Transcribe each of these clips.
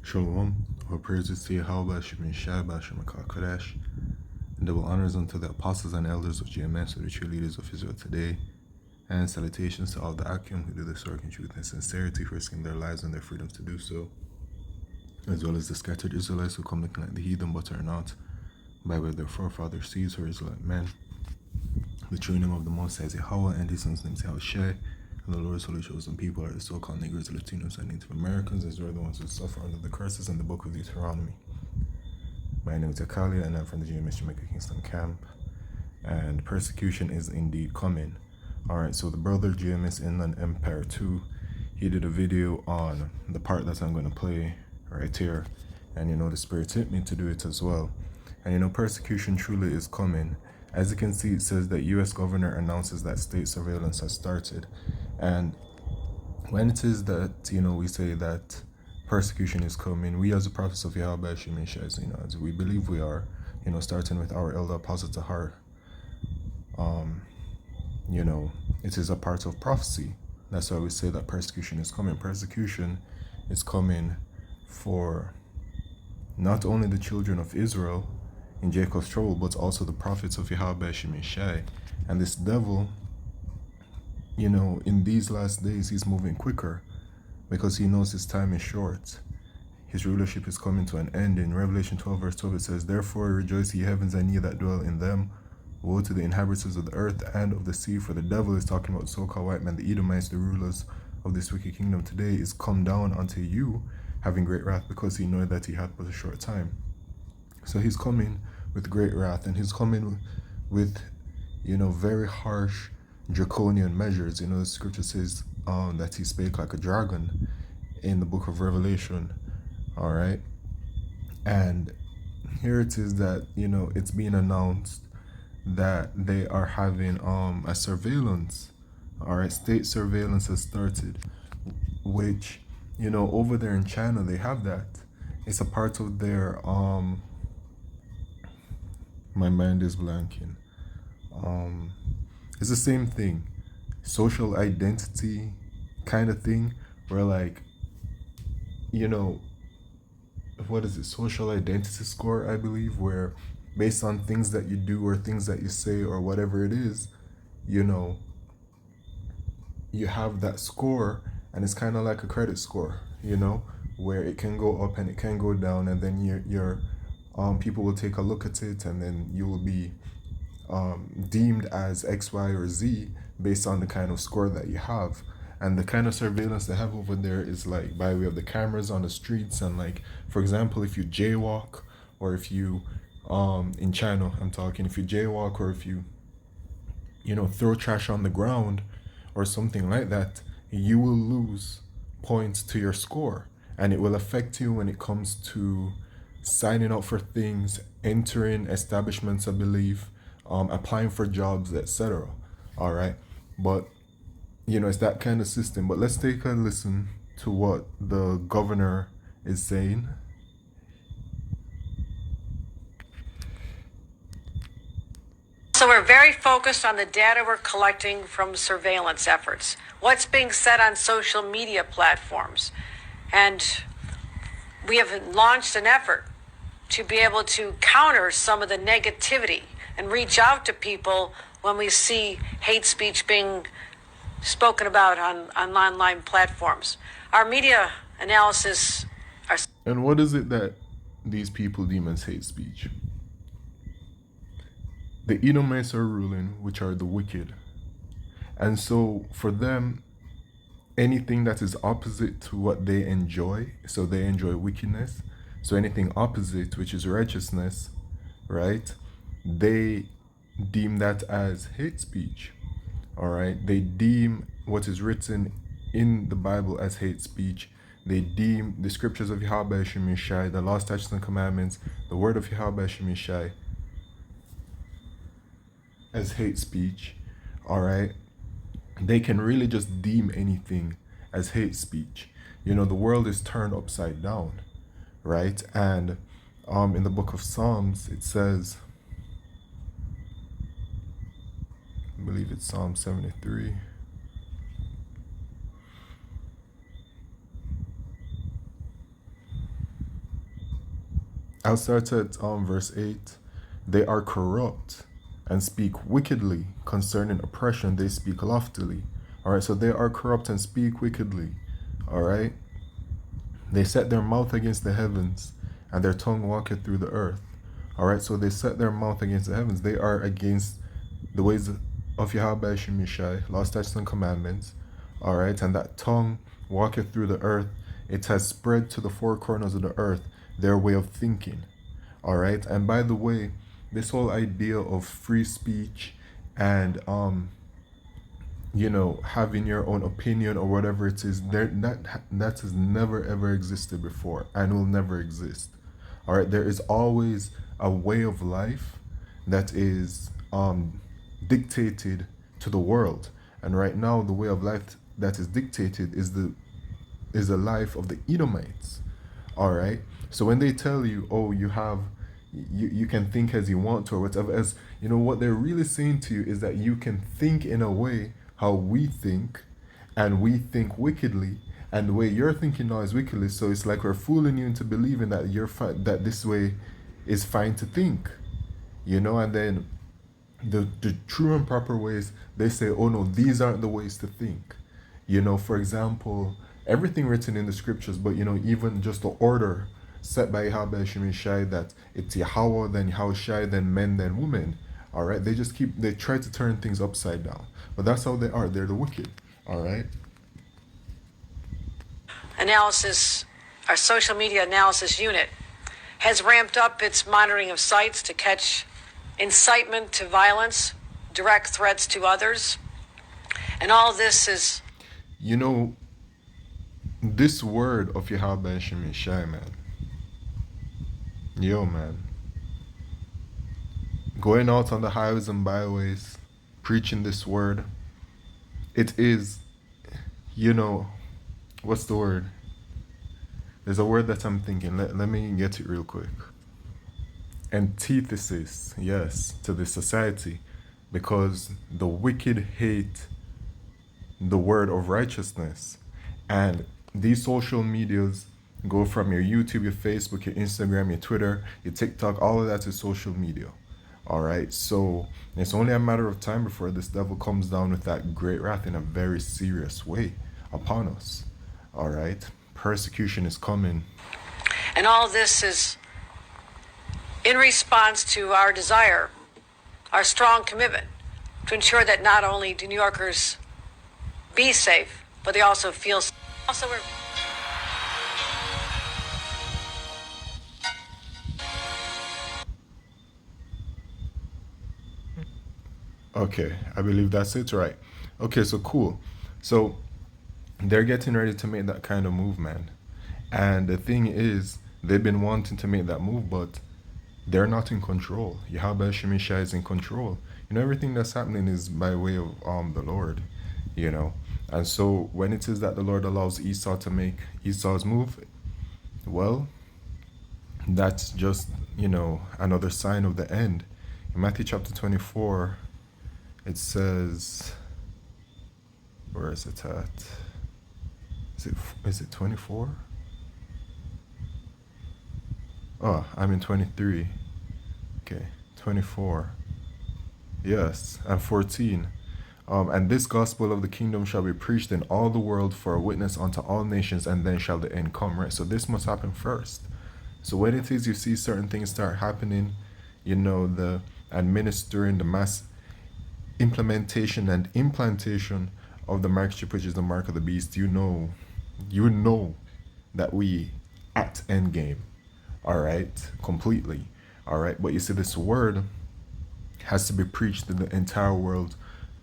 Shalom, all praises to Yahweh Shem Shai Bashem Kodesh, and double honors unto the apostles and elders of GMS, or the true leaders of Israel today, and salutations to all the Akim who do this work in truth and sincerity, risking their lives and their freedoms to do so, as well as the scattered Israelites who come looking like the heathen but are not, by way of their forefathers, seeds or Israelite men. The true name of the Most High is Yahweh, and his son's name is Yahushua. And the Lord's holy chosen people are the so-called Negroes, Latinos, and Native Americans, as they are the ones who suffer under the curses in the book of Deuteronomy. My name is Akalia, and I'm from the GMS Jamaica Kingston camp. And persecution is indeed coming. Alright, so the brother GMS Inland Empire 2, he did a video on the part that I'm going to play right here. And the Spirit hit me to do it as well. And persecution truly is coming. As you can see, it says that U.S. governor announces that state surveillance has started. And when it is that, we say that persecution is coming, we as the prophets of Yahweh Shemeshai, as we believe we are, starting with our elder apostle Tahar, it is a part of prophecy. That's why we say that persecution is coming. Persecution is coming for not only the children of Israel in Jacob's trouble, but also the prophets of Yahweh Shemeshai. And this devil, in these last days, he's moving quicker because he knows his time is short. His rulership is coming to an end. In Revelation 12 verse 12, it says, "Therefore rejoice, ye heavens, and ye that dwell in them. Woe to the inhabitants of the earth and of the sea," for the devil is talking about so-called white men, the Edomites, the rulers of this wicked kingdom today, is come down unto you, having great wrath, because he knoweth that he hath but a short time. So he's coming with great wrath, and he's coming with, very harsh draconian measures. The scripture says that he spake like a dragon in the book of Revelation. All right. And here it is that, it's being announced that they are having a surveillance. All right. State surveillance has started, which, over there in China, they have that. It's a part of their, my mind is blanking. It's the same thing, social identity kind of thing, where like, what is it, social identity score, I believe, where based on things that you do or things that you say or whatever it is, you have that score, and it's kind of like a credit score, where it can go up and it can go down, and then your people will take a look at it, and then you will be deemed as X, Y, or Z based on the kind of score that you have. And the kind of surveillance they have over there is like by way of the cameras on the streets, and like, for example, if you jaywalk, or if you in China I'm talking, if you jaywalk, or if you throw trash on the ground or something like that, you will lose points to your score, and it will affect you when it comes to signing up for things, entering establishments, I believe, applying for jobs, etc. All right, but it's that kind of system. But let's take a listen to what the governor is saying. So we're very focused on the data we're collecting from surveillance efforts, what's being said on social media platforms. And we have launched an effort to be able to counter some of the negativity and reach out to people when we see hate speech being spoken about on online platforms. Our media analysis are... And what is it that these people deem as hate speech? The Edomites are ruling, which are the wicked. And so for them, anything that is opposite to what they enjoy, so they enjoy wickedness, so anything opposite, which is righteousness, right, they deem that as hate speech. All right, they deem what is written in the Bible as hate speech. They deem the scriptures of Yahweh Shemeshai, the law, statutes, and commandments, the word of Yahweh Shemeshai, as hate speech. All right, they can really just deem anything as hate speech. The world is turned upside down, right? And in the book of Psalms, it says, I believe it's Psalm 73. I'll start at verse 8. They are corrupt and speak wickedly concerning oppression, they speak loftily. All right, so they are corrupt and speak wickedly. All right, they set their mouth against the heavens, and their tongue walketh through the earth. All right, so they set their mouth against the heavens. They are against the ways of Yahweh Shemishai, law, statutes, and commandments. All right, and that tongue walketh through the earth. It has spread to the four corners of the earth their way of thinking. All right, and by the way, this whole idea of free speech and having your own opinion or whatever it is, that has never ever existed before and will never exist. All right, there is always a way of life that is dictated to the world, and right now the way of life that is dictated is the life of the Edomites. All right, so when they tell you, oh, you can think as you want to or whatever, as you know, what they're really saying to you is that you can think in a way how we think, and we think wickedly, and the way you're thinking now is wickedly. So it's like we're fooling you into believing that that this way is fine to think, and then the true and proper ways, they say, oh no, these aren't the ways to think. For example, everything written in the scriptures, but even just the order set by Yahweh Shemishai, that it's Yahweh, then Yahushai, then men, then women. All right, they try to turn things upside down, but that's how they are. They're the wicked. All right. Analysis, our social media analysis unit, has ramped up its monitoring of sites to catch incitement to violence, direct threats to others, and all this is. This word of Yahweh Shemishai, man. Yo, man. Going out on the highways and byways, preaching this word. It is, what's the word? There's a word that I'm thinking. Let me get it real quick. Antithesis, yes, to the society, because the wicked hate the word of righteousness. And these social medias go from your YouTube, your Facebook, your Instagram, your Twitter, your TikTok, all of that is social media. All right, so it's only a matter of time before this devil comes down with that great wrath in a very serious way upon us. All right, persecution is coming. And all this is in response to our desire, our strong commitment to ensure that not only do New Yorkers be safe, but they also feel safe. Also, we're Okay, I believe that's it, right? Okay, so cool. So they're getting ready to make that kind of move, man. And the thing is, they've been wanting to make that move, but they're not in control. Yahweh Shemisha is in control. Everything that's happening is by way of the Lord, And so when it is that the Lord allows Esau to make Esau's move, well, that's just, another sign of the end. In Matthew chapter 24, it says, where is it at? Is it 24? Oh, I'm in 23. Okay, 24. Yes, and 14. And this gospel of the kingdom shall be preached in all the world for a witness unto all nations, and then shall the end come, right? So this must happen first. So when it is you see certain things start happening, the administering, the mass implementation and implantation of the microchip, which is the mark of the beast, you know that we at endgame. All right, completely. All right, but you see, this word has to be preached in the entire world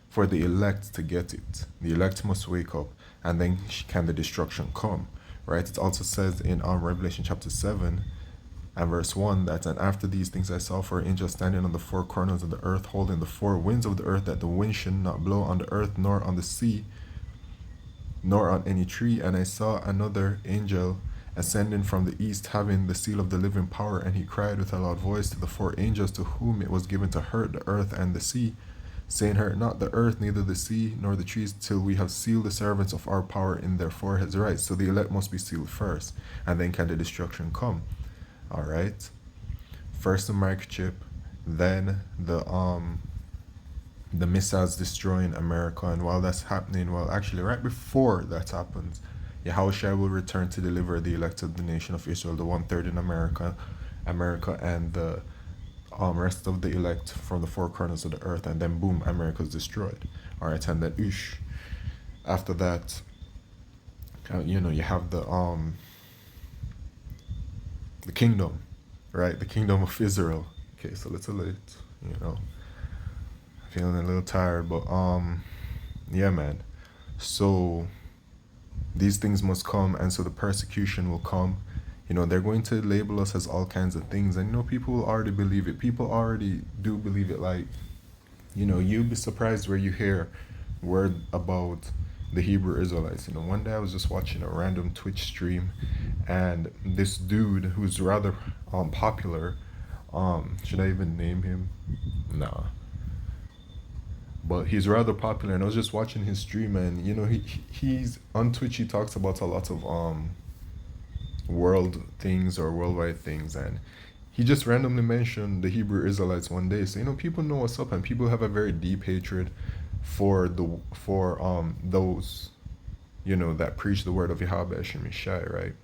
for the elect to get it. The elect must wake up, and then can the destruction come, right? It also says in Revelation chapter 7 and verse 1 that, and after these things I saw four angels standing on the four corners of the earth, holding the four winds of the earth, that the wind should not blow on the earth, nor on the sea, nor on any tree. And I saw another angel ascending from the east, having the seal of the living power, and he cried with a loud voice to the four angels to whom it was given to hurt the earth and the sea, saying, hurt not the earth, neither the sea, nor the trees, till we have sealed the servants of our power in their foreheads. Right, so the elect must be sealed first, and then can the destruction come. All right, First the microchip, then the missiles destroying America. And while that's happening, well, actually, right before that happens, Yahushua will return to deliver the elect of the nation of Israel, the one third in America, and the rest of the elect from the four corners of the earth. And then, boom, America's destroyed. All right, and then, after that, you have the kingdom, right? The kingdom of Israel. Okay, so let's late, feeling a little tired, but yeah, man. So these things must come, and so the persecution will come. They're going to label us as all kinds of things, and people will already believe it. People already do believe it. Like, you'd be surprised where you hear word about the Hebrew Israelites. One day I was just watching a random Twitch stream, and this dude who's rather popular, should I even name him? Nah. But he's rather popular, and I was just watching his stream, and he's on Twitch. He talks about a lot of world things or worldwide things, and he just randomly mentioned the Hebrew Israelites one day. So people know what's up, and people have a very deep hatred for those that preach the word of Yahweh Hashem Yeshai, right?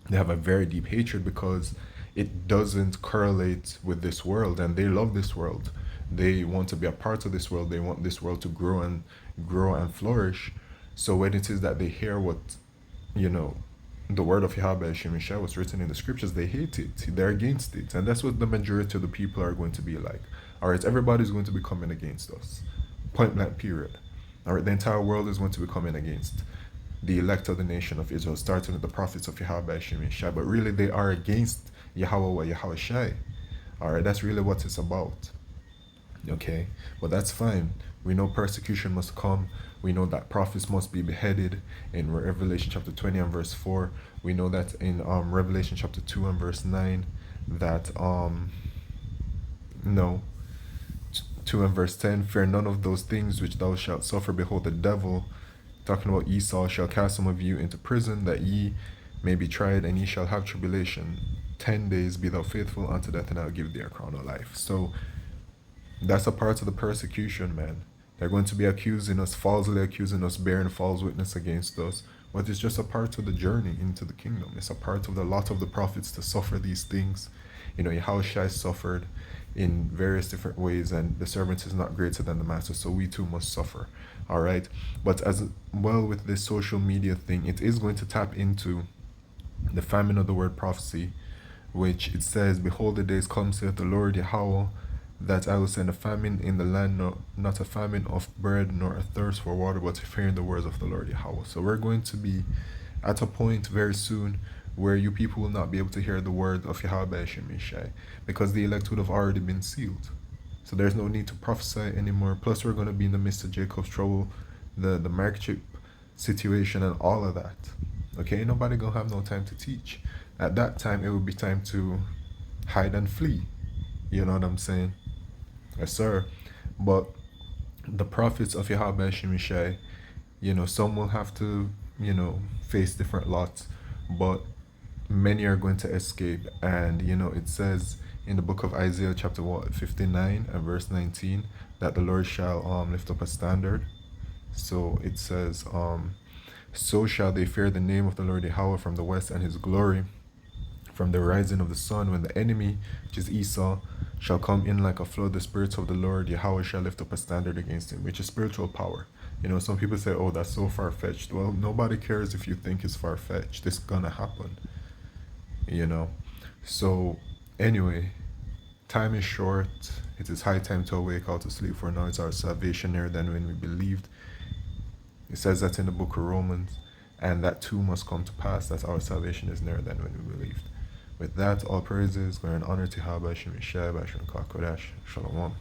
They have a very deep hatred because it doesn't correlate with this world, and they love this world. They want to be a part of this world. They want this world to grow and flourish. So when it is that they hear what, the word of Yahweh Hashem Yeshai was written in the scriptures, they hate it. They're against it. And that's what the majority of the people are going to be like. All right, everybody's going to be coming against us. Point blank, period. All right, the entire world is going to be coming against the elect of the nation of Israel, starting with the prophets of Yahweh Hashem Yeshai. But really, they are against Yahweh Yahweh Shai. All right, that's really what it's about. Okay, but that's fine. We know persecution must come. We know that prophets must be beheaded in Revelation chapter 20 and verse 4. We know that in Revelation chapter 2 and verse 9 that 2 and verse 10, fear none of those things which thou shalt suffer. Behold, the devil, talking about Esau, shall cast some of you into prison, that ye may be tried, and ye shall have tribulation 10 days. Be thou faithful unto death, and I'll give thee a crown of life. So that's a part of the persecution, man. They're going to be accusing us, falsely accusing us, bearing false witness against us. But it's just a part of the journey into the kingdom. It's a part of the lot of the prophets to suffer these things. Yahushua suffered in various different ways, and the servant is not greater than the master, so we too must suffer. All right. But as well with this social media thing, it is going to tap into the famine of the word prophecy, which it says, behold, the days come, saith the Lord Yahweh, that I will send a famine in the land, not a famine of bread, nor a thirst for water, but of hearing the words of the Lord Yahweh. So we're going to be at a point very soon where you people will not be able to hear the word of Yahweh Hashem Yeshai, because the elect would have already been sealed. So there's no need to prophesy anymore. Plus, we're going to be in the midst of Jacob's trouble, the microchip situation, and all of that. Okay, nobody gonna have no time to teach. At that time, it will be time to hide and flee. You know what I'm saying? Yes, sir. But the prophets of Yahweh Hashem Yeshai, some will have to, face different lots, but many are going to escape. And, it says in the book of Isaiah chapter 59 and verse 19, that the Lord shall lift up a standard. So it says, so shall they fear the name of the Lord Yahweh from the west, and his glory from the rising of the sun. When the enemy, which is Esau, shall come in like a flood, the spirits of the Lord Yahweh shall lift up a standard against him, which is spiritual power. Some people say, oh, that's so far-fetched. Well, nobody cares if you think it's far-fetched. It's gonna happen. So anyway, time is short. It is high time to awake out of sleep, for now is our salvation nearer than when we believed. It says that in the book of Romans, and that too must come to pass, that our salvation is nearer than when we believed. With that, all praises, glory and honor to Yahweh Hashem Yeshai, B'Shem Kodesh, Shalom.